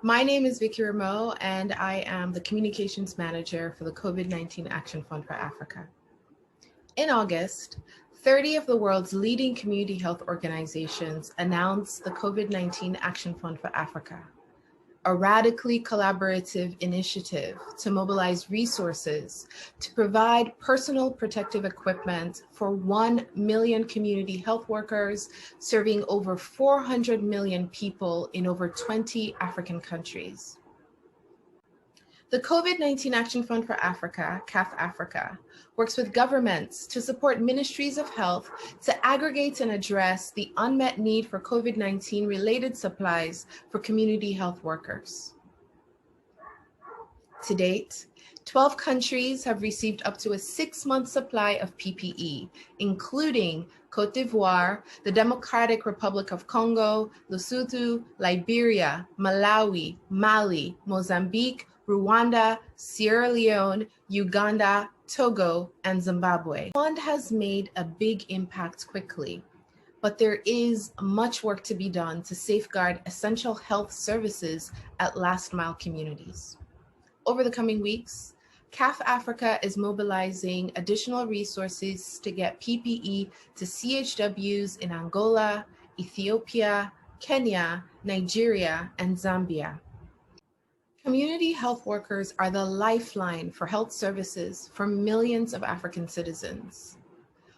My name is Vickie Remoe, and I am the Communications Manager for the COVID-19 Action Fund for Africa. In August, 30 of the world's leading community health organizations announced the COVID-19 Action Fund for Africa, a radically collaborative initiative to mobilize resources to provide personal protective equipment for 1 million community health workers serving over 400 million people in over 20 African countries. The COVID-19 Action Fund for Africa, CAF-Africa, works with governments to support ministries of health to aggregate and address the unmet need for COVID-19 related supplies for community health workers. To date, 12 countries have received up to a 6-month supply of PPE, including Côte d'Ivoire, the Democratic Republic of Congo, Lesotho, Liberia, Malawi, Mali, Mozambique, Rwanda, Sierra Leone, Uganda, Togo, and Zimbabwe. The fund has made a big impact quickly, but there is much work to be done to safeguard essential health services at last-mile communities. Over the coming weeks, CAF-Africa is mobilizing additional resources to get PPE to CHWs in Angola, Ethiopia, Kenya, Nigeria, and Zambia. Community health workers are the lifeline for health services for millions of African citizens.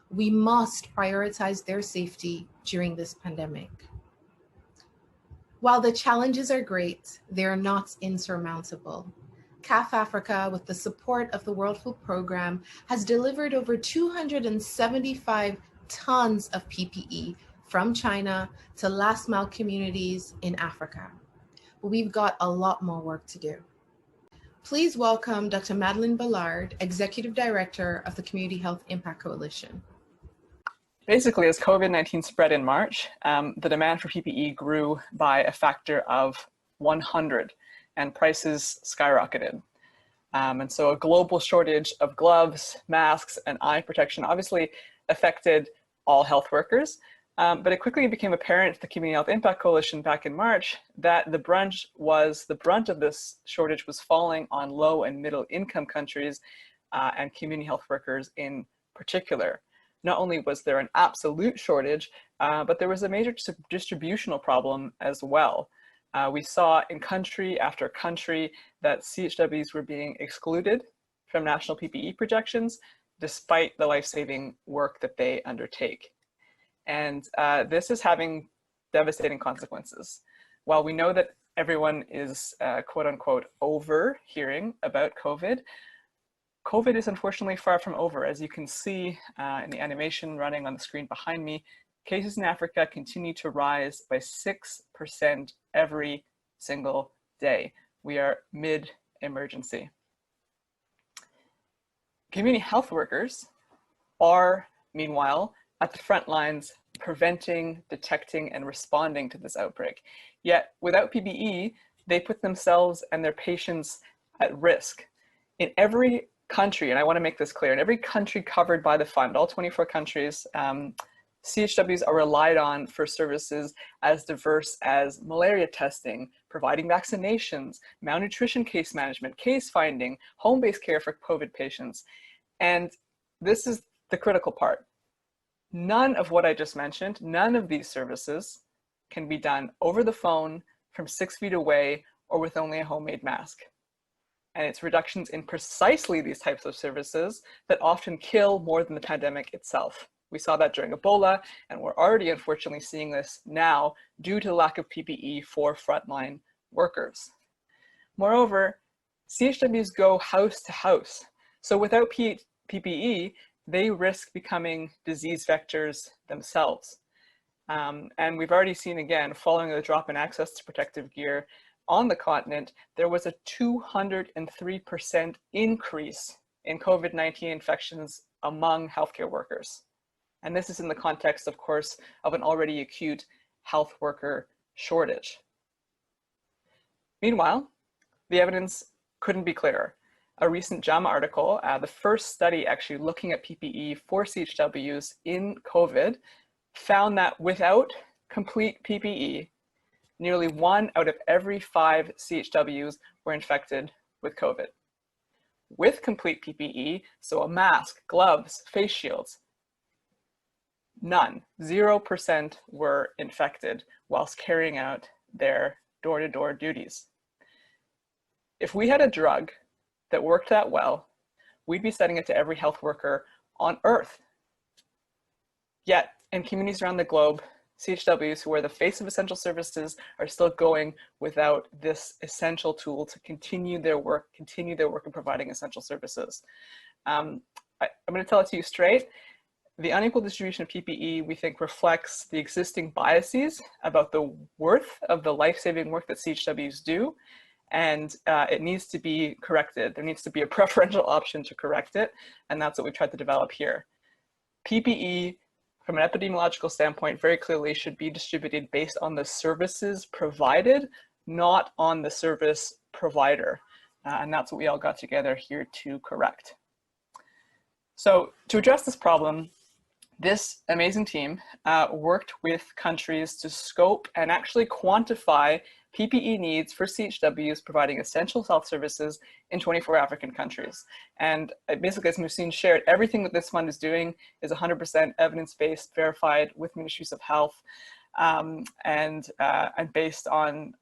We must prioritize their safety during this pandemic. While the challenges are great, they are not insurmountable. CAF-Africa, with the support of the World Food Programme, has delivered over 275 tons of PPE from China to last-mile communities in Africa. We've got a lot more work to do. Please welcome Dr. Madeleine Ballard, Executive Director of the Community Health Impact Coalition. Basically, as COVID-19 spread in March, the demand for PPE grew by a factor of 100 and prices skyrocketed. And so a global shortage of gloves, masks, and eye protection obviously affected all health workers. But it quickly became apparent to the Community Health Impact Coalition back in March that the brunt of this shortage was falling on low and middle income countries and community health workers in particular. Not only was there an absolute shortage, but there was a major distributional problem as well. We saw in country after country that CHWs were being excluded from national PPE projections despite the life-saving work that they undertake. And this is having devastating consequences. While we know that everyone is quote unquote over hearing about COVID, COVID is unfortunately far from over. As you can see in the animation running on the screen behind me, cases in Africa continue to rise by 6% every single day. We are mid-emergency. Community health workers are, meanwhile, at the front lines preventing, detecting, and responding to this outbreak. Yet without PPE, they put themselves and their patients at risk. In every country, and I want to make this clear, in every country covered by the fund, all 24 countries, CHWs are relied on for services as diverse as malaria testing, providing vaccinations, malnutrition case management, case finding, home-based care for COVID patients. And this is the critical part. None of what I just mentioned, none of these services can be done over the phone from 6 feet away or with only a homemade mask. And it's reductions in precisely these types of services that often kill more than the pandemic itself. We saw that during Ebola, and we're already unfortunately seeing this now due to the lack of PPE for frontline workers. Moreover, CHWs go house to house. So without PPE, they risk becoming disease vectors themselves. And we've already seen again, following the drop in access to protective gear on the continent, there was a 203% increase in COVID-19 infections among healthcare workers. And this is in the context, of course, of an already acute health worker shortage. Meanwhile, the evidence couldn't be clearer. A recent JAMA article, the first study actually looking at PPE for CHWs in COVID, found that without complete PPE, nearly 1 out of every 5 CHWs were infected with COVID. With complete PPE, so a mask, gloves, face shields, none, 0% were infected whilst carrying out their door-to-door duties. If we had a drug that worked that well, we'd be sending it to every health worker on Earth. Yet, in communities around the globe, CHWs, who are the face of essential services, are still going without this essential tool to continue their work in providing essential services. I'm going to tell it to you straight. The unequal distribution of PPE, we think, reflects the existing biases about the worth of the life-saving work that CHWs do, and it needs to be corrected. There needs to be a preferential option to correct it, and that's what we tried to develop here. PPE, from an epidemiological standpoint, very clearly should be distributed based on the services provided, not on the service provider. And that's what we all got together here to correct. So to address this problem, this amazing team worked with countries to scope and actually quantify PPE needs for CHWs providing essential health services in 24 African countries. And basically, as Muhsin shared, everything that this fund is doing is 100% evidence-based, verified with ministries of health, and based on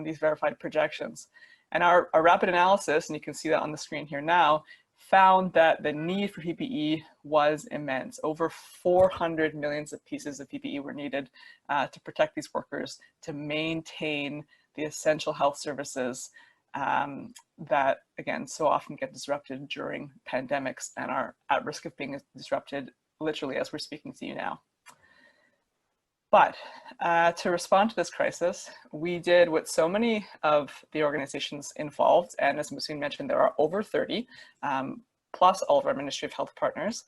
these verified projections. And our rapid analysis, and you can see that on the screen here now, found that the need for PPE was immense. Over 400 million pieces of PPE were needed to protect these workers, to maintain the essential health services that, again, so often get disrupted during pandemics and are at risk of being disrupted literally as we're speaking to you now. But to respond to this crisis, we did what so many of the organizations involved, and as Muhsin mentioned, there are over 30, plus all of our Ministry of Health partners.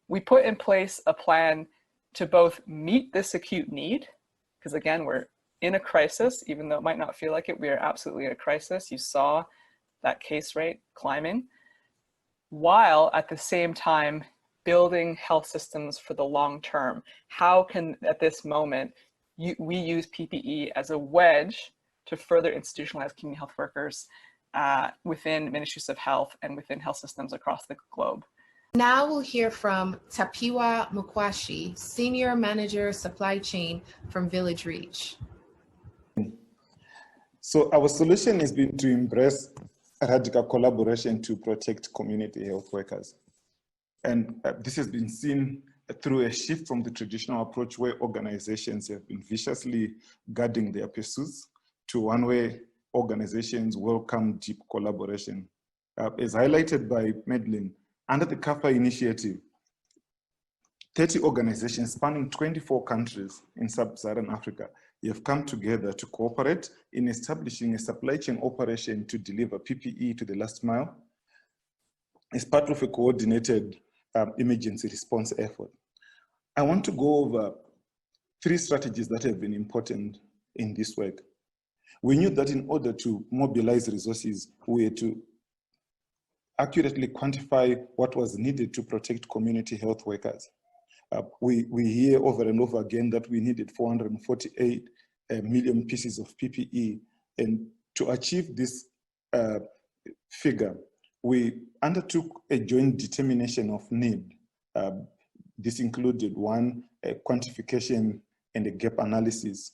We put in place a plan to both meet this acute need, because again, we're in a crisis, even though it might not feel like it, we are absolutely in a crisis. You saw that case rate climbing, while at the same time, building health systems for the long term. How can, at this moment, we use PPE as a wedge to further institutionalize community health workers within ministries of health and within health systems across the globe? Now we'll hear from Tapiwa Mukwashi, Senior Manager Supply Chain from Village Reach. So our solution has been to embrace radical collaboration to protect community health workers. And this has been seen through a shift from the traditional approach where organizations have been viciously guarding their pursuits to one where organizations welcome deep collaboration. As highlighted by Madeleine, under the CAF-Africa initiative, 30 organizations spanning 24 countries in sub-Saharan Africa have come together to cooperate in establishing a supply chain operation to deliver PPE to the last mile as part of a coordinated emergency response effort. I want to go over 3 strategies that have been important in this work. We knew that in order to mobilize resources, we had to accurately quantify what was needed to protect community health workers. We hear over and over again that we needed 448 million pieces of PPE, and to achieve this figure, we undertook a joint determination of need. This included a quantification and a gap analysis.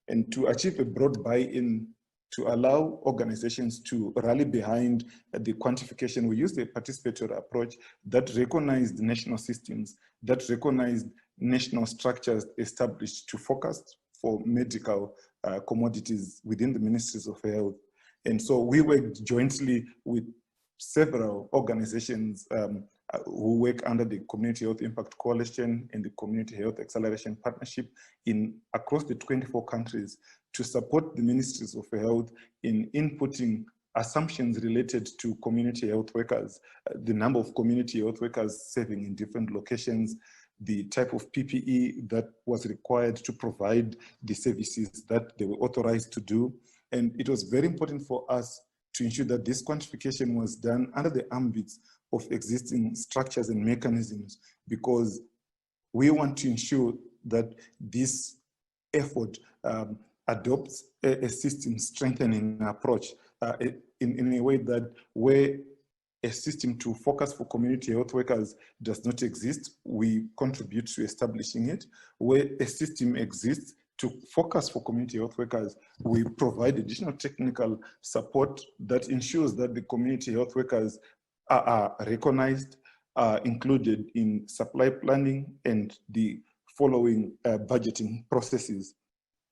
And to achieve a broad buy-in to allow organizations to rally behind the quantification, we used a participatory approach that recognized national systems, that recognized national structures established to focus for medical commodities within the ministries of health. And so we worked jointly with several organizations who work under the Community Health Impact Coalition and the Community Health Acceleration Partnership across the 24 countries to support the ministries of health in inputting assumptions related to community health workers, the number of community health workers serving in different locations, the type of PPE that was required to provide the services that they were authorized to do. And it was very important for us to ensure that this quantification was done under the ambit of existing structures and mechanisms, because we want to ensure that this effort adopts a system strengthening approach in a way that where a system to focus for community health workers does not exist, we contribute to establishing it. Where a system exists to focus for community health workers, we provide additional technical support that ensures that the community health workers are recognized, included in supply planning and the following budgeting processes.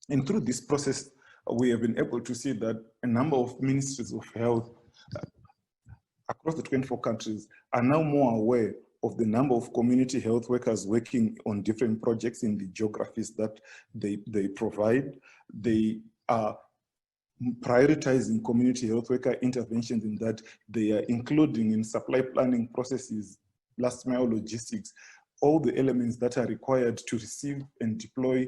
And through this process, we have been able to see that a number of ministries of health across the 24 countries are now more aware of the number of community health workers working on different projects in the geographies that they provide. They are prioritizing community health worker interventions in that they are including in supply planning processes, last mile logistics, all the elements that are required to receive and deploy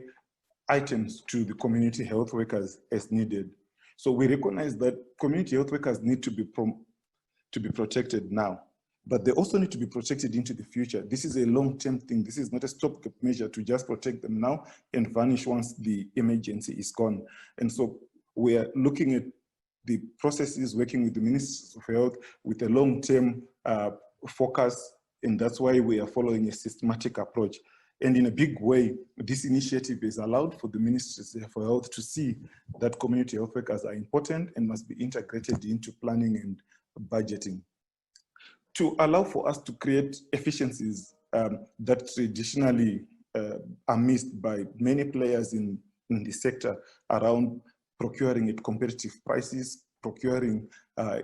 items to the community health workers as needed. So we recognize that community health workers need to be protected now, but they also need to be protected into the future. This is a long-term thing. This is not a stopgap measure to just protect them now and vanish once the emergency is gone. And so we are looking at the processes, working with the Ministries of Health with a long-term focus, and that's why we are following a systematic approach. And in a big way, this initiative is allowed for the Ministries of Health to see that community health workers are important and must be integrated into planning and budgeting. To allow for us to create efficiencies that traditionally are missed by many players in the sector around procuring at competitive prices, procuring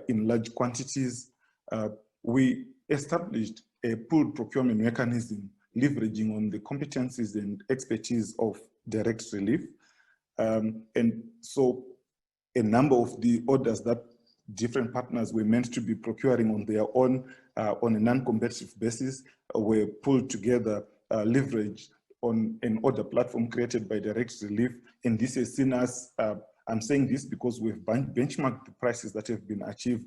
in large quantities, we established a pooled procurement mechanism leveraging on the competencies and expertise of direct relief. And so a number of the orders that different partners were meant to be procuring on their own on a non-competitive basis were pulled together, leveraged on an order platform created by direct relief. And this has seen us, I'm saying this because we've benchmarked the prices that have been achieved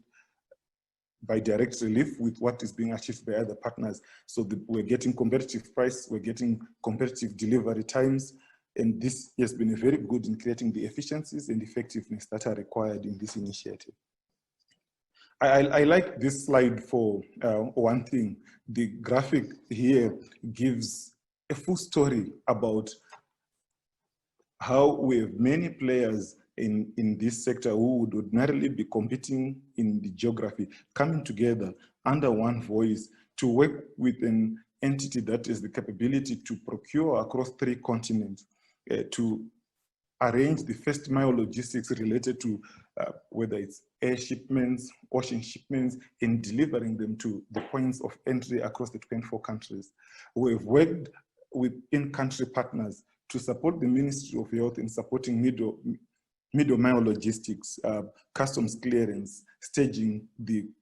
by direct relief with what is being achieved by other partners. So we're getting competitive price, we're getting competitive delivery times, and this has been very good in creating the efficiencies and effectiveness that are required in this initiative. I like this slide for one thing. The graphic here gives a full story about how we have many players in this sector who would ordinarily be competing in the geography, coming together under one voice to work with an entity that has the capability to procure across 3 continents, to arrange the first mile logistics related to whether it's air shipments, ocean shipments, and delivering them to the points of entry across the 24 countries. We've worked with in-country partners to support the Ministry of Health in supporting middle mile logistics, customs clearance, staging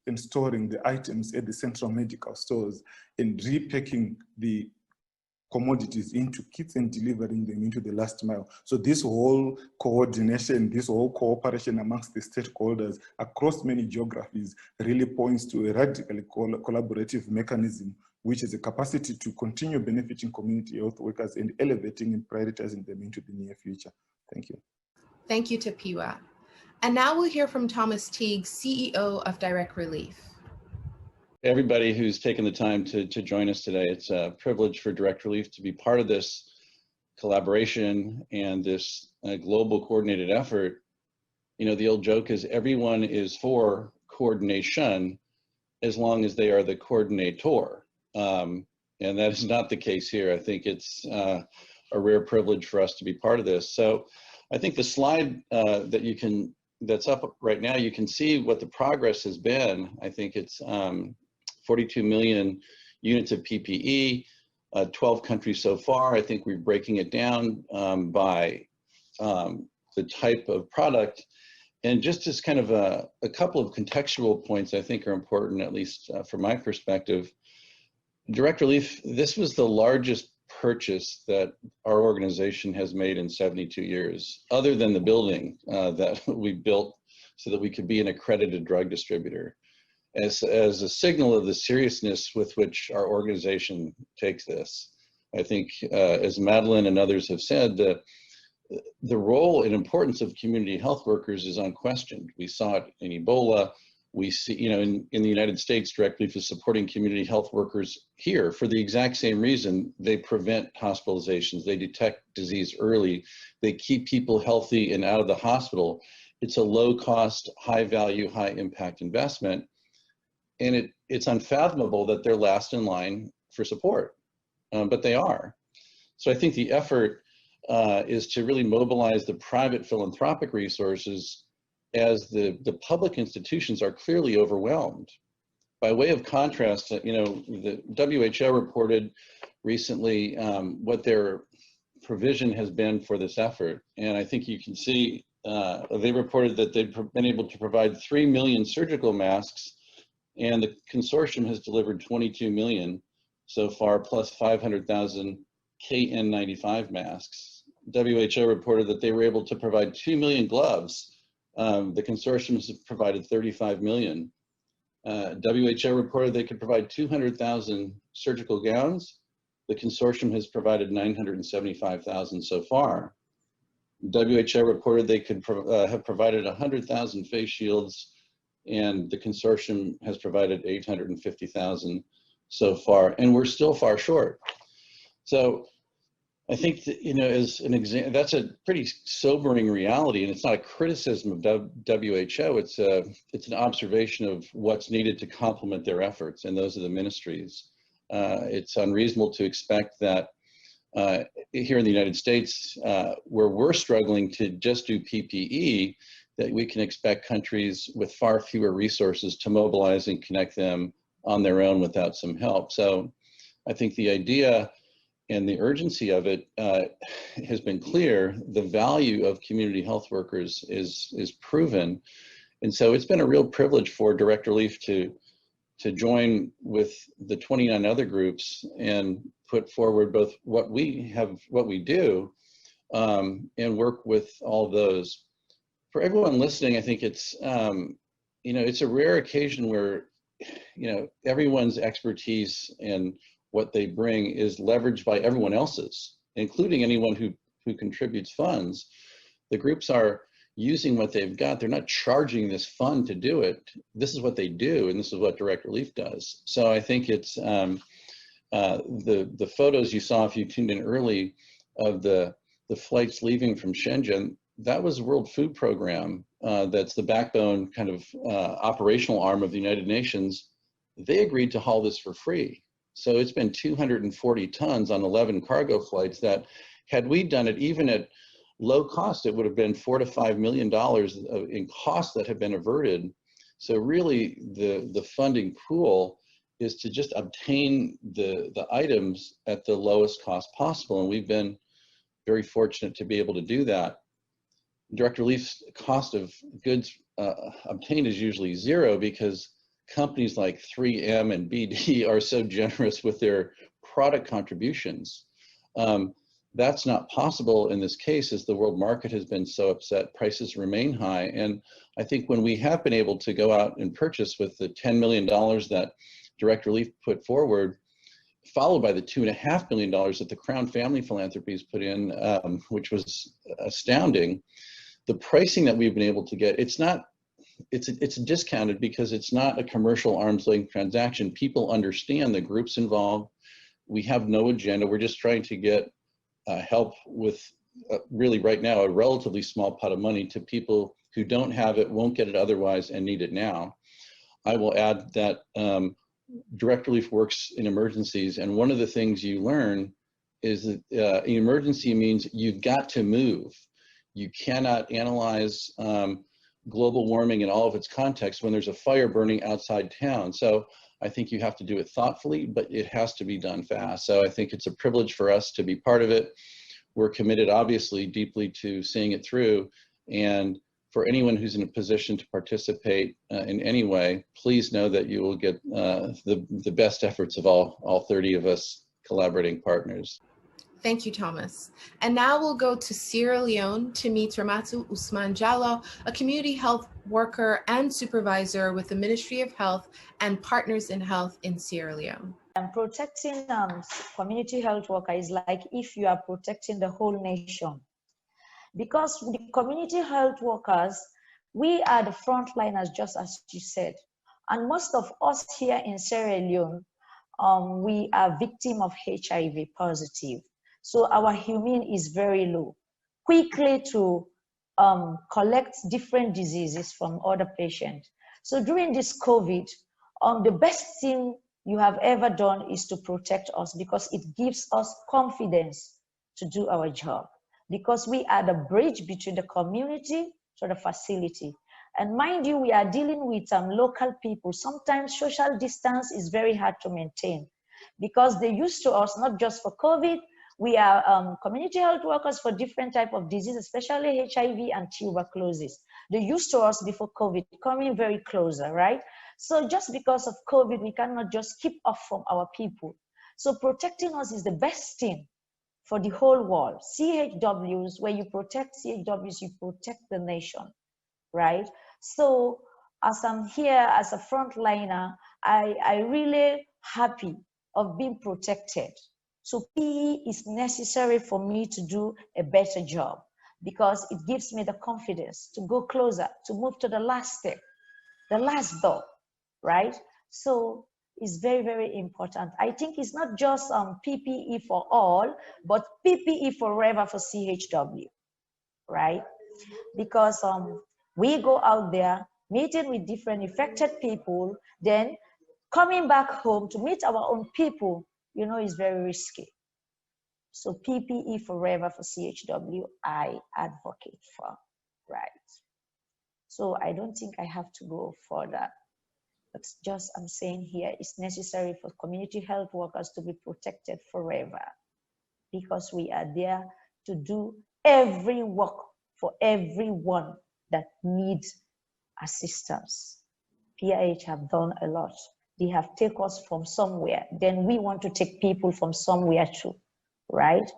and storing the items at the central medical stores, and repacking the commodities into kits and delivering them into the last mile. So this whole coordination, this whole cooperation amongst the stakeholders across many geographies really points to a radically collaborative mechanism, which is a capacity to continue benefiting community health workers and elevating and prioritizing them into the near future. Thank you. Thank you, Tapiwa. And now we'll hear from Thomas Tighe, CEO of Direct Relief. Everybody who's taken the time to join us today. It's a privilege for Direct Relief to be part of this collaboration and this global coordinated effort. You know, the old joke is everyone is for coordination as long as they are the coordinator. And that is not the case here. I think it's a rare privilege for us to be part of this. So I think the slide that's up right now, you can see what the progress has been. I think it's 42 million units of PPE, 12 countries so far. I think we're breaking it down by the type of product. And just as kind of a couple of contextual points I think are important, at least from my perspective. Direct Relief, this was the largest purchase that our organization has made in 72 years, other than the building that we built so that we could be an accredited drug distributor. As a signal of the seriousness with which our organization takes this. I think, as Madeleine and others have said, the role and importance of community health workers is unquestioned. We saw it in Ebola. We see, in the United States, Direct Relief is supporting community health workers here for the exact same reason. They prevent hospitalizations, they detect disease early, they keep people healthy and out of the hospital. It's a low cost, high value, high impact investment. And it's unfathomable that they're last in line for support, but they are. So I think the effort is to really mobilize the private philanthropic resources as the public institutions are clearly overwhelmed. By way of contrast, the WHO reported recently what their provision has been for this effort. And I think you can see, they reported that they've been able to provide 3 million surgical masks, and the consortium has delivered 22 million so far, plus 500,000 KN95 masks. WHO reported that they were able to provide 2 million gloves. The consortium has provided 35 million. WHO reported they could provide 200,000 surgical gowns. The consortium has provided 975,000 so far. WHO reported they could have provided 100,000 face shields, and the consortium has provided 850,000 so far, and we're still far short. So I think that, as an example, that's a pretty sobering reality, and it's not a criticism of WHO. It's an observation of what's needed to complement their efforts, and those are the ministries. It's unreasonable to expect that here in the United States, where we're struggling to just do PPE, that we can expect countries with far fewer resources to mobilize and connect them on their own without some help. So I think the idea and the urgency of it has been clear. The value of community health workers is proven. And so it's been a real privilege for Direct Relief to join with the 29 other groups and put forward both what we do, and work with all those. For everyone listening, I think it's, it's a rare occasion where, everyone's expertise and what they bring is leveraged by everyone else's, including anyone who contributes funds. The groups are using what they've got. They're not charging this fund to do it. This is what they do, and this is what Direct Relief does. So I think it's the photos you saw if you tuned in early of the flights leaving from Shenzhen. That was the World Food Program. That's the backbone kind of operational arm of the United Nations. They agreed to haul this for free. So it's been 240 tons on 11 cargo flights that, had we done it even at low cost, it would have been $4 to $5 million in costs that have been averted. So really the funding pool is to just obtain the items at the lowest cost possible. And we've been very fortunate to be able to do that. Direct Relief's cost of goods obtained is usually zero because companies like 3M and BD are so generous with their product contributions. That's not possible in this case, as the world market has been so upset, prices remain high. And I think when we have been able to go out and purchase with the $10 million that Direct Relief put forward, followed by the $2.5 million that the Crown Family Philanthropies put in, which was astounding, the pricing that we've been able to get, it's discounted because it's not a commercial arm's length transaction. People understand the groups involved. We have no agenda. We're just trying to get help with really right now a relatively small pot of money to people who don't have it, won't get it otherwise, and need it now. I will add that Direct Relief works in emergencies, and one of the things you learn is that an emergency means you've got to move. You cannot analyze global warming in all of its context when there's a fire burning outside town. So I think you have to do it thoughtfully, but it has to be done fast. So I think it's a privilege for us to be part of it. We're committed, obviously, deeply to seeing it through. And for anyone who's in a position to participate in any way, please know that you will get the best efforts of all 30 of us collaborating partners. Thank you, Thomas. And now we'll go to Sierra Leone to meet Ramatu Jalloh, a community health worker and supervisor with the Ministry of Health and Partners in Health in Sierra Leone. And protecting community health worker is like if you are protecting the whole nation. because the community health workers, we are the frontliners, just as you said. And most of us here in Sierra Leone, we are victims of HIV positive. So our immune is very low. Quickly to collect different diseases from other patients. So during this COVID, the best thing you have ever done is to protect us, because it gives us confidence to do our job, because we are the bridge between the community to the facility. And mind you, we are dealing with local people. Sometimes social distance is very hard to maintain, because they're used to us, not just for COVID. We are community health workers for different types of diseases, especially HIV and tuberculosis. They're used to us before COVID, coming very closer, right? So just because of COVID, we cannot just keep off from our people. So protecting us is the best thing for the whole world. CHWs, where you protect CHWs, you protect the nation, right? So as I'm here as a frontliner, I really happy of being protected. So PE is necessary for me to do a better job, because it gives me the confidence to go closer, to move to the last step, the last door, right? So it's very, very important. I think it's not just PPE for all, but PPE forever for CHW, right? Because we go out there meeting with different affected people, then coming back home to meet our own people, you know, is very risky. So PPE forever for CHW, I advocate for, right? So I don't think I have to go further. It's just, I'm saying here, it's necessary for community health workers to be protected forever, because we are there to do every work for everyone that needs assistance. PIH have done a lot. They have taken us from somewhere. Then we want to take people from somewhere too, right?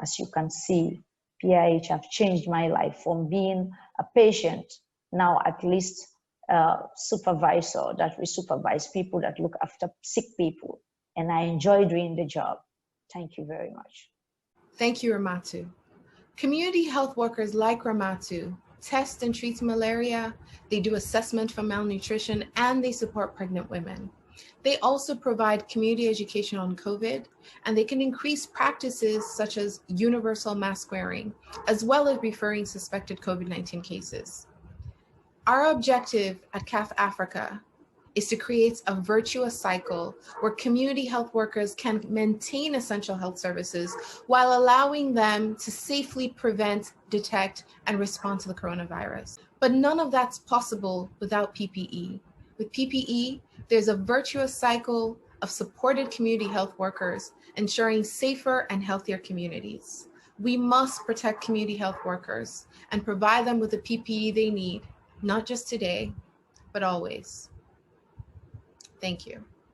As you can see, PIH have changed my life from being a patient, now at least a supervisor that we supervise people that look after sick people. And I enjoy doing the job. Thank you very much. Thank you, Ramatu. Community health workers like Ramatu test and treat malaria, they do assessment for malnutrition, and they support pregnant women. They also provide community education on COVID, and they can increase practices such as universal mask wearing, as well as referring suspected COVID-19 cases. Our objective at CAF-Africa is to create a virtuous cycle where community health workers can maintain essential health services while allowing them to safely prevent, detect, and respond to the coronavirus. But none of that's possible without PPE. With PPE, there's a virtuous cycle of supported community health workers ensuring safer and healthier communities. We must protect community health workers and provide them with the PPE they need, not just today, but always. Thank you.